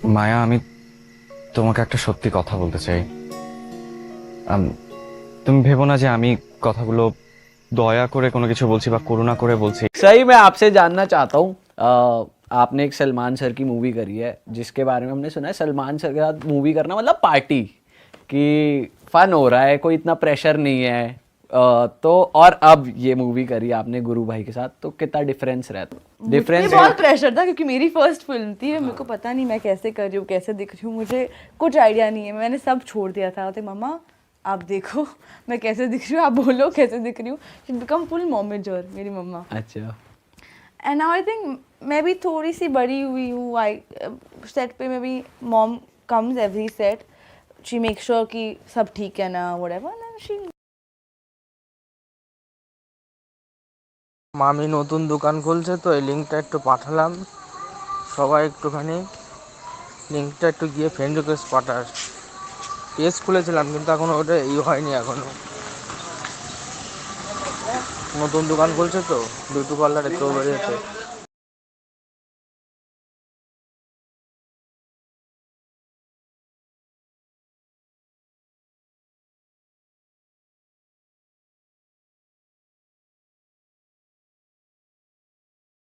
মায়া, আমি তোমাকে একটা সত্যি কথা বলতে চাই। আম, তুমি ভেবো না যে আমি কথাগুলো দয়া করে কোনো কিছু বলছি বা করুণা করে बलছি। सही मैं आपसे जानना चाहता हूँ। आपने एक सलमान सर की मूवी करी है जिसके बारे में हमने सुना है सलमान सर के साथ मूवी करना मतलब पार्टी कि फन हो रहा है, कोई इतना प्रेशर नहीं है। तो और अब ये मूवी करी आपने गुरु भाई के साथ, तो कितना डिफरेंस रहता मुझ पे डिफरेंस है? बहुत प्रेशर था क्योंकि मेरी फर्स्ट फिल्म थी। मेरे को पता नहीं मैं कैसे कर रही हूँ, कैसे दिख रही हूँ, मुझे कुछ आइडिया नहीं है। मैंने सब छोड़ दिया था। तो मम्मा आप देखो मैं कैसे दिख रही हूँ, आप बोलो कैसे दिख रही हूँ। शी बिकम फुल मोमेजर मेरी मम्मा। अच्छा। एंड नाउ आई थिंक मैं भी थोड़ी सी बड़ी हुई हूँ। आई सेट पे मैं भी mom comes every set, she make sure कि सब ठीक है ना, व्हाटएवर शी। মামি নতুন দোকান খুলছে তো এই লিঙ্কটা একটু পাঠালাম, সবাই একটুখানি লিঙ্কটা একটু গিয়ে ফ্রেন্ড রিকোয়েস্ট পাঠাস। পেজ খুলেছিলাম কিন্তু এখনো ওটা হয়নি এখনো। নতুন দোকান খুলছে তো বিউটি পার্লারে তো বেরিয়েছে।